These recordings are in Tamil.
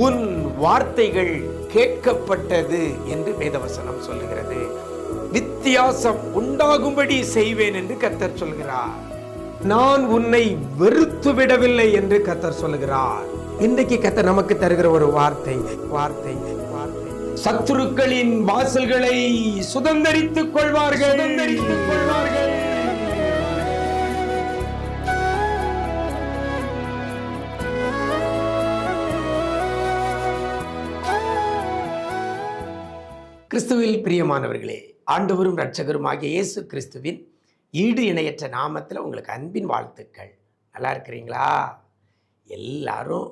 உன் வார்த்தைகள் கேட்கப்பட்டது என்று வேதவசனம் சொல்லுகிறது. வித்தியாசம் உண்டாகும்படி செய்வேன் என்று கர்த்தர் சொல்கிறார். நான் உன்னை வெறுத்து விடவில்லை என்று கர்த்தர் சொல்லுகிறார். இன்றைக்கு கர்த்தர் நமக்கு தருகிற ஒரு வார்த்தை வார்த்தை வார்த்தை சத்துருக்களின் வாசல்களை சுதந்தரித்துக் கொள்வார்கள். சுதந்தரித்துக் கொள்வார்கள். கிறிஸ்துவில் பிரியமானவர்களே, ஆண்டவரும் இரட்சகரும் ஆகிய இயேசு கிறிஸ்துவின் ஈடு இணையற்ற நாமத்தில் உங்களுக்கு அன்பின் வாழ்த்துக்கள். நல்லா இருக்கிறீங்களா? எல்லாரும்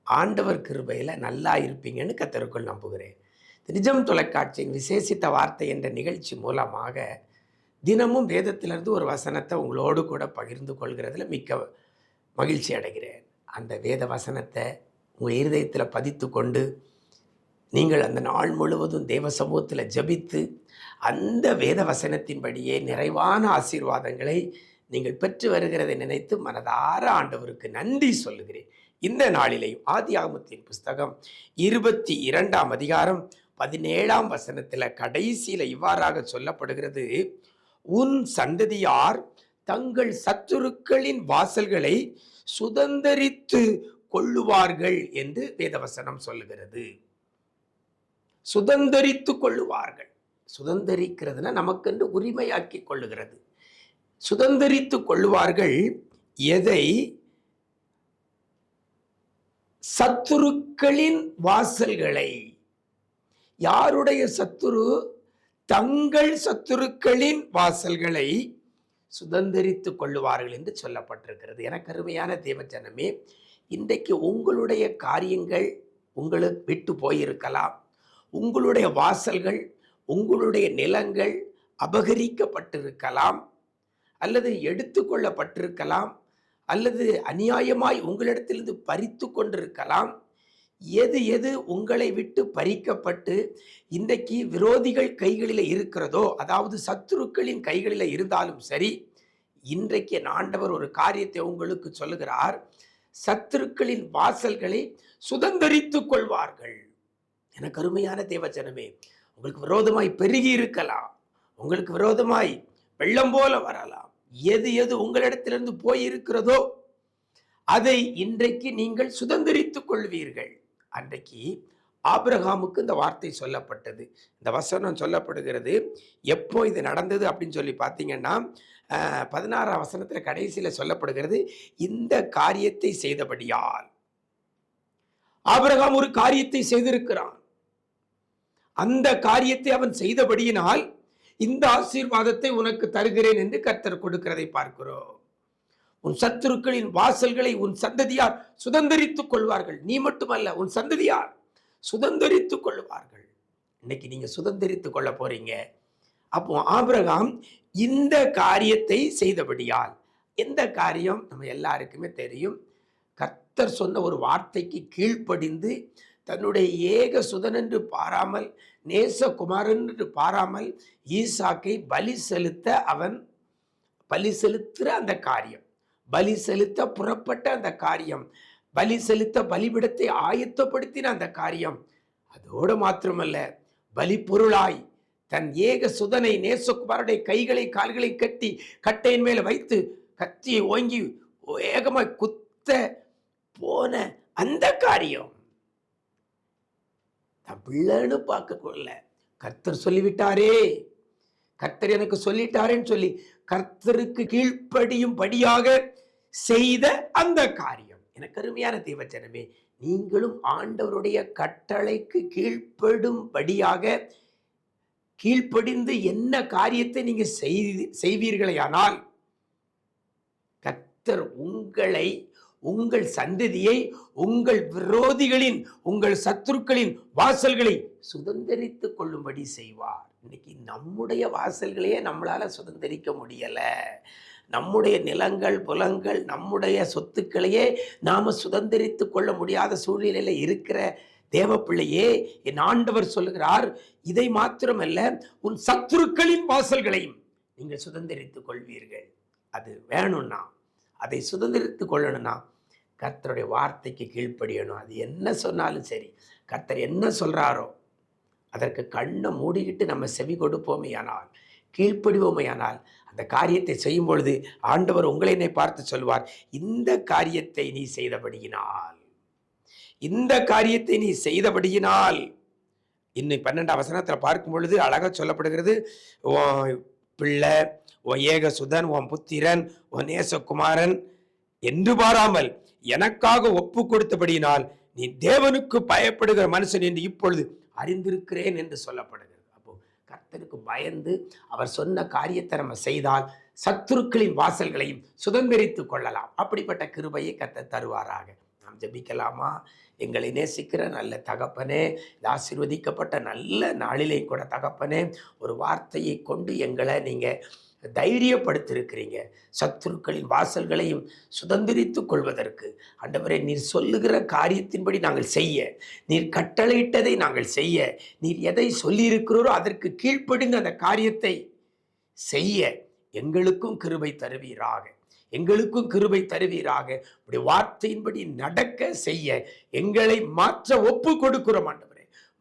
ஆண்டவர் கிருபையில் நல்லா இருப்பீங்கன்னு கர்த்தருக்குள் நம்புகிறேன். நிஜம் தொலைக்காட்சியின் விசேஷித்த வார்த்தை என்ற நிகழ்ச்சி மூலமாக தினமும் வேதத்திலிருந்து ஒரு வசனத்தை உங்களோடு கூட பகிர்ந்து கொள்கிறதுல மிக்க மகிழ்ச்சி அடைகிறேன். அந்த வேத வசனத்தை உங்கள் இருதயத்தில் பதித்து கொண்டு நீங்கள் அந்த நாள் முழுவதும் தேவ சமூகத்தில் ஜபித்து அந்த வேத வசனத்தின்படியே நிறைவான ஆசீர்வாதங்களை நீங்கள் பெற்று வருகிறதை நினைத்து மனதார ஆண்டவருக்கு நன்றி சொல்லுகிறேன். இந்த நாளிலேயும் ஆதியாகமத்தின் புஸ்தகம் 22ஆம் அதிகாரம் 17ஆம் வசனத்தில் கடைசியில் இவ்வாறாக சொல்லப்படுகிறது, உன் சந்ததியார் தங்கள் சத்துருக்களின் வாசல்களை சுதந்தரித்து கொள்ளுவார்கள் என்று வேதவசனம் சொல்லுகிறது. சுதந்தரித்து கொள்ளுவார்கள். சுதந்தரிக்கிறதுனா நமக்கென்று உரிமையாக்கி கொள்ளுகிறது. சுதந்தரித்து கொள்ளுவார்கள். எதை? சத்துருக்களின் வாசல்களை. யாருடைய சத்துரு? தங்கள் சத்துருக்களின் வாசல்களை சுதந்தரித்து கொள்ளுவார்கள் என்று சொல்லப்பட்டிருக்கிறது. எனக்கு அருமையான தேவஜனமே, இன்றைக்கு உங்களுடைய காரியங்கள் உங்களுக்கு விட்டு போயிருக்கலாம். உங்களுடைய வாசல்கள், உங்களுடைய நிலங்கள் அபகரிக்கப்பட்டிருக்கலாம், அல்லது எடுத்துக்கொள்ளப்பட்டிருக்கலாம், அல்லது அநியாயமாய் உங்களிடத்திலிருந்து பறித்து கொண்டிருக்கலாம். எது எது உங்களை விட்டு பறிக்கப்பட்டு இன்றைக்கு விரோதிகள் கைகளில் இருக்கிறதோ, அதாவது சத்துருக்களின் கைகளில் இருந்தாலும் சரி, இன்றைக்கு என் ஆண்டவர் ஒரு காரியத்தை உங்களுக்கு சொல்லுகிறார். சத்துருக்களின் வாசல்களை சுதந்தரித்து கொள்வார்கள். எனக்கு அருமையான தேவஜனமே, உங்களுக்கு விரோதமாய் பெருகி இருக்கலாம், உங்களுக்கு விரோதமாய் வெள்ளம் போல வரலாம். எது எது உங்களிடத்திலிருந்து போய் இருக்கிறதோ அதை இன்றைக்கு நீங்கள் சுதந்தரித்துக் கொள்வீர்கள். அன்றைக்கு ஆபிரகாமுக்கு இந்த வார்த்தை சொல்லப்பட்டது. இந்த வசனம் சொல்லப்படுகிறது. எப்போ இது நடந்தது அப்படின்னு சொல்லி பார்த்தீங்கன்னா 16ஆம் வசனத்தில் கடைசியில் சொல்லப்படுகிறது, இந்த காரியத்தை செய்தபடியால். ஆபிரகாம் ஒரு காரியத்தை செய்திருக்கிறான். அந்த காரியத்தை அவன் செய்தபடியினால் இந்த ஆசீர்வாதத்தை உனக்கு தருகிறேன் என்று கர்த்தர் கொடுக்கிறதை பார்க்கிறோம். உன் சத்துருக்களின் வாசல்களை உன் சந்ததியார் சுதந்தரித்துக் கொள்வார்கள். நீ மட்டுமல்ல, உன் சந்ததியார் சுதந்தரித்துக் கொள்வார்கள். இன்னைக்கு நீங்க சுதந்தரித்துக் கொள்ள போறீங்க. அப்போ ஆபிரகாம் இந்த காரியத்தை செய்தபடியால், எந்த காரியம் நம்ம எல்லாருக்குமே தெரியும். கர்த்தர் சொன்ன ஒரு வார்த்தைக்கு கீழ்ப்படிந்து தன்னுடைய ஏக சுதன் என்று பாராமல், நேசகுமாரன் என்று பாராமல் ஈசாக்கை பலி செலுத்த அவன் பலி செலுத்துகிற அந்த காரியம், பலி செலுத்த புறப்பட்ட அந்த காரியம், பலி செலுத்த பலிபிடத்தை ஆயத்தப்படுத்தின அந்த காரியம், அதோடு மாத்திரமல்ல, பலி பொருளாய் தன் ஏக சுதனை நேசகுமாரனுடைய கைகளை கால்களை கட்டி கட்டையின் மேல வைத்து கத்தியை ஓங்கி வேகமாய் குத்த போன அந்த காரியம் பிள்ளைன்னு பார்க்க கொள்ள, கர்த்தர் சொல்லிவிட்டாரே, கர்த்தர் எனக்கு சொல்லிட்டாரேன்னு சொல்லி கர்த்தருக்கு கீழ்ப்படியும் படியாக செய்த அந்த காரியம். எனக்கு அருமையான தேவஜனமே, நீங்களும் ஆண்டவருடைய கட்டளைக்கு கீழ்ப்படும்படியாக கீழ்ப்படிந்து என்ன காரியத்தை நீங்க செய்வீர்களேயானால் கர்த்தர் உங்களை, உங்கள் சந்ததியை, உங்கள் விரோதிகளின், உங்கள் சத்துருக்களின் வாசல்களை சுதந்தரித்துக் கொள்ளும்படி செய்வார். இன்னைக்கு நம்முடைய வாசல்களையே நம்மளால சுதந்தரிக்க முடியல. நம்முடைய நிலங்கள், புலங்கள், நம்முடைய சொத்துக்களையே நாம சுதந்தரித்துக் கொள்ள முடியாத சூழ்நிலையில இருக்கிற தேவ பிள்ளையே, என் ஆண்டவர் சொல்லுகிறார், இதை மாத்திரமல்ல, உன் சத்துருக்களின் வாசல்களையும் நீங்கள் சுதந்தரித்துக் கொள்வீர்கள். அது வேணும்னா, அதை சுதந்திரித்துக் கொள்ளணும்னா கர்த்தருடைய வார்த்தைக்கு கீழ்ப்படியணும். அது என்ன சொன்னாலும் சரி, கர்த்தர் என்ன சொல்றாரோ அதற்கு கண்ணை மூடிக்கிட்டு நம்ம செவி கொடுப்போமேயானால், கீழ்ப்படிவோமேயானால், அந்த காரியத்தை செய்யும் பொழுது ஆண்டவர் உங்களை என்னை பார்த்து சொல்வார், இந்த காரியத்தை நீ செய்தபடியினால், இந்த காரியத்தை நீ செய்தபடியினால். இன்னும் 12ஆம் வசனத்தில் பார்க்கும் பொழுது அழகா சொல்லப்படுகிறது, உன் பிள்ளை, உன் ஏகசுதன், உன் புத்திரன், உன் நேசகுமாரன் என்று பாராமல் எனக்காக ஒப்பு கொடுத்தபடியினால் நீ தேவனுக்கு பயப்படுகிற மனுஷன் என்று இப்பொழுது அறிந்திருக்கிறேன் என்று சொல்லப்படுகிறது. அப்போ கர்த்தருக்கு பயந்து அவர் சொன்ன காரியத்தை நம்ம செய்தால் சத்துருக்களின் வாசல்களையும் சுதந்திரித்துக் கொள்ளலாம். அப்படிப்பட்ட கிருபையை கர்த்தர் தருவாராக. நாம் ஜெபிக்கலாமா? எங்களை நேசிக்கிற நல்ல தகப்பனே, ஆசீர்வதிக்கப்பட்ட நல்ல நாளிலே கூட தகப்பனே, ஒரு வார்த்தையை கொண்டு எங்களை நீங்க தைரியப்படுத்திருக்கிறீங்க. சத்துருக்களின் வாசல்களையும் சுதந்திரித்துக் கொள்வதற்கு ஆண்டவரே, நீர் சொல்லுகிற காரியத்தின்படி நாங்கள் செய்ய, நீர் கட்டளையிட்டதை நாங்கள் செய்ய, நீர் எதை சொல்லியிருக்கிறோரோ அதற்கு கீழ்ப்படிந்து அந்த காரியத்தை செய்ய எங்களுக்கும் கிருபை தருவீராக, எங்களுக்கும் கிருபை தருவீராக. உடைய வார்த்தையின்படி நடக்க செய்ய எங்களை மாற்ற ஒப்பு கொடுக்கிறோம் ஆண்டவரே.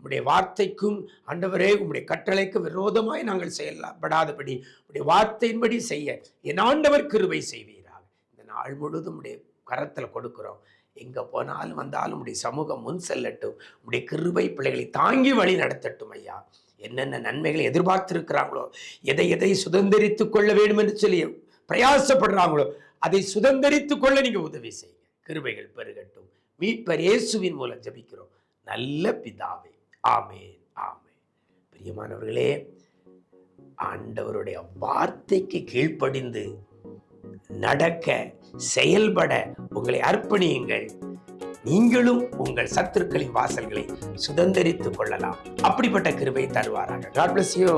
உடைய வார்த்தைக்கும் ஆண்டவரே உம்முடைய கட்டளைக்கு விரோதமாய் நாங்கள் செயல்படாதபடி உடைய வார்த்தையின்படி செய்ய என் ஆண்டவர் கிருபை செய்வீராக. இந்த நாள் முழுதும் உடைய கரத்தில் கொடுக்கிறோம். எங்க போனாலும் வந்தாலும் உடைய சமூகம் முன் செல்லட்டும். உடைய கிருபை பிள்ளைகளை தாங்கி வழி நடத்தட்டும் ஐயா. என்னென்ன நன்மைகளை எதிர்பார்த்திருக்கிறாங்களோ, எதை எதை சுதந்திரித்துக் கொள்ள வேண்டும் என்று சொல்லி பிரயாசப்படுறாங்களோ அதை சுதந்திரித்துக் கொள்ள நீங்க உதவி செய்யுங்க. கிருபைகள் பெருகட்டும். மீட்பர் இயேசுவின் மூலம் ஜெபிக்கிறோம் நல்ல பிதாவே. ஆமென், ஆமென். பிரியமானவர்களே, ஆண்டவருடைய வார்த்தைக்கு கீழ்ப்படிந்து நடக்க, செயல்பட உங்களை அர்ப்பணியுங்கள். நீங்களும் உங்கள் சத்துருக்களின் வாசல்களை சுதந்திரித்துக் கொள்ளலாம். அப்படிப்பட்ட கிருபை தருவாராக. God bless you.